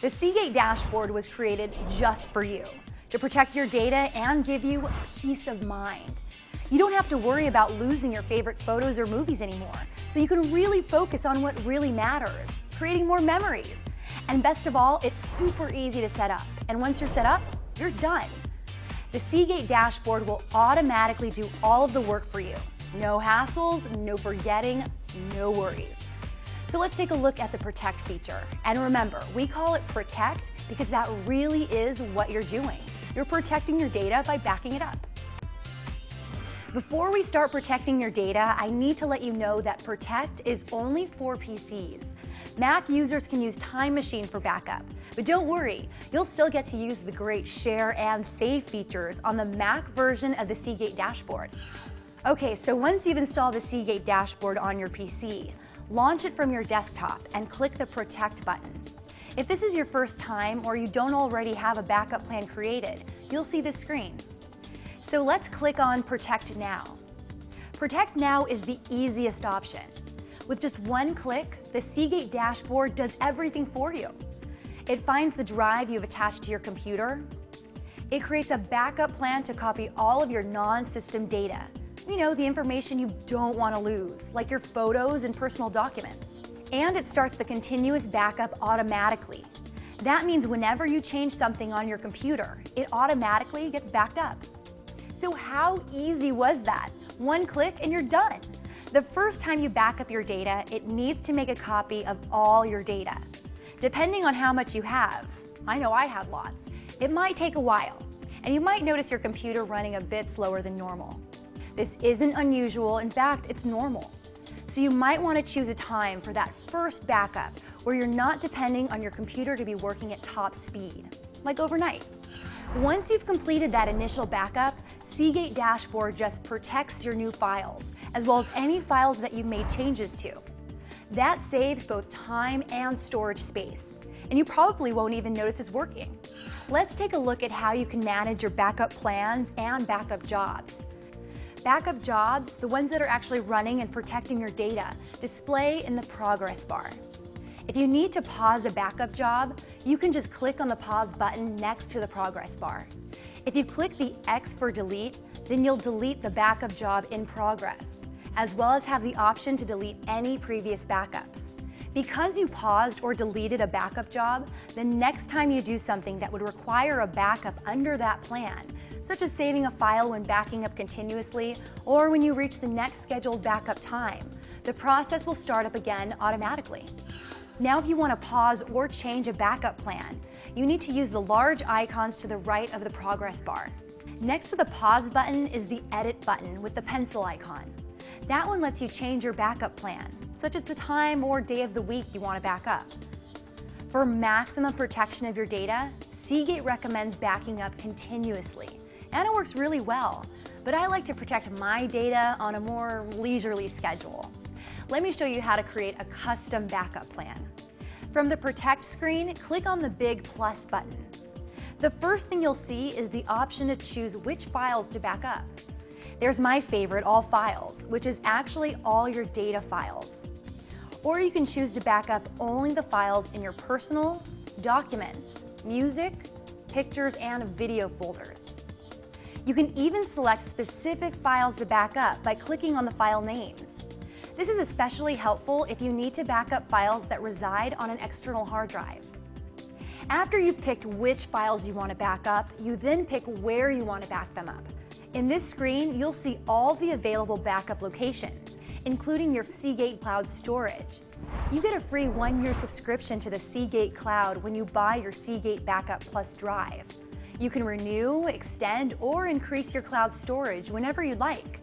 The Seagate dashboard was created just for you, to protect your data and give you peace of mind. You don't have to worry about losing your favorite photos or movies anymore, so you can really focus on what really matters, creating more memories. And best of all, it's super easy to set up. And once you're set up, you're done. The Seagate dashboard will automatically do all of the work for you. No hassles, no forgetting, no worries. So let's take a look at the Protect feature. And remember, we call it Protect because that really is what you're doing. You're protecting your data by backing it up. Before we start protecting your data, I need to let you know that Protect is only for PCs. Mac users can use Time Machine for backup, but don't worry, you'll still get to use the great Share and Save features on the Mac version of the Seagate dashboard. Okay, so once you've installed the Seagate dashboard on your PC, launch it from your desktop and click the Protect button. If this is your first time or you don't already have a backup plan created, you'll see this screen. So let's click on Protect Now. Protect Now is the easiest option. With just one click, the Seagate dashboard does everything for you. It finds the drive you've attached to your computer. It creates a backup plan to copy all of your non-system data. You know, the information you don't want to lose, like your photos and personal documents. And it starts the continuous backup automatically. That means whenever you change something on your computer, it automatically gets backed up. So how easy was that? One click and you're done. The first time you back up your data, it needs to make a copy of all your data. Depending on how much you have, I know I have lots, it might take a while, and you might notice your computer running a bit slower than normal. This isn't unusual, in fact, it's normal. So you might want to choose a time for that first backup where you're not depending on your computer to be working at top speed, like overnight. Once you've completed that initial backup, Seagate Dashboard just protects your new files, as well as any files that you've made changes to. That saves both time and storage space, and you probably won't even notice it's working. Let's take a look at how you can manage your backup plans and backup jobs. Backup jobs, the ones that are actually running and protecting your data, display in the progress bar. If you need to pause a backup job, you can just click on the pause button next to the progress bar. If you click the X for delete, then you'll delete the backup job in progress, as well as have the option to delete any previous backups. Because you paused or deleted a backup job, the next time you do something that would require a backup under that plan, such as saving a file when backing up continuously or when you reach the next scheduled backup time, the process will start up again automatically. Now if you want to pause or change a backup plan, you need to use the large icons to the right of the progress bar. Next to the pause button is the edit button with the pencil icon. That one lets you change your backup plan, such as the time or day of the week you want to back up. For maximum protection of your data, Seagate recommends backing up continuously, and it works really well, but I like to protect my data on a more leisurely schedule. Let me show you how to create a custom backup plan. From the Protect screen, click on the big plus button. The first thing you'll see is the option to choose which files to back up. There's my favorite, All Files, which is actually all your data files. Or you can choose to back up only the files in your personal, documents, music, pictures, and video folders. You can even select specific files to back up by clicking on the file names. This is especially helpful if you need to back up files that reside on an external hard drive. After you've picked which files you want to back up, you then pick where you want to back them up. In this screen, you'll see all the available backup locations, including your Seagate Cloud storage. You get a free 1-year subscription to the Seagate Cloud when you buy your Seagate Backup Plus drive. You can renew, extend, or increase your cloud storage whenever you'd like.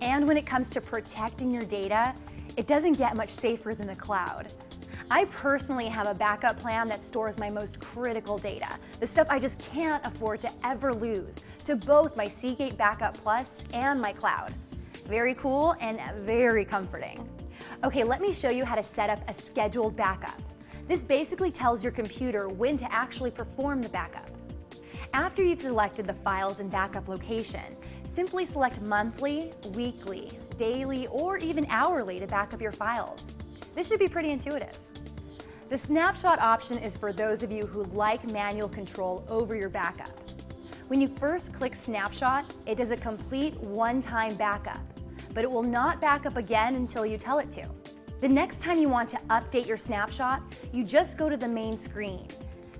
And when it comes to protecting your data, it doesn't get much safer than the cloud. I personally have a backup plan that stores my most critical data, the stuff I just can't afford to ever lose, to both my Seagate Backup Plus and my cloud. Very cool and very comforting. Okay, let me show you how to set up a scheduled backup. This basically tells your computer when to actually perform the backup. After you've selected the files and backup location, simply select monthly, weekly, daily, or even hourly to back up your files. This should be pretty intuitive. The snapshot option is for those of you who like manual control over your backup. When you first click snapshot, it does a complete one-time backup, but it will not back up again until you tell it to. The next time you want to update your snapshot, you just go to the main screen.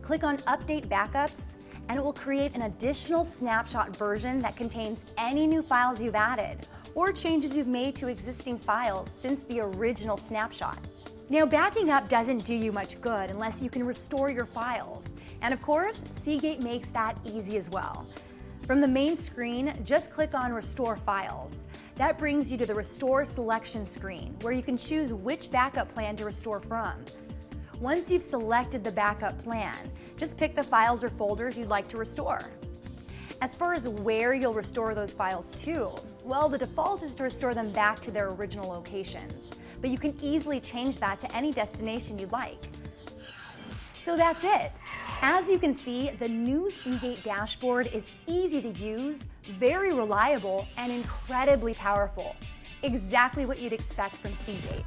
Click on Update Backups, and it will create an additional snapshot version that contains any new files you've added or changes you've made to existing files since the original snapshot. Now, backing up doesn't do you much good unless you can restore your files. And of course, Seagate makes that easy as well. From the main screen, just click on Restore Files. That brings you to the Restore Selection screen, where you can choose which backup plan to restore from. Once you've selected the backup plan, just pick the files or folders you'd like to restore. As far as where you'll restore those files to, well, the default is to restore them back to their original locations, but you can easily change that to any destination you'd like. So that's it. As you can see, the new Seagate dashboard is easy to use, very reliable, and incredibly powerful. Exactly what you'd expect from Seagate.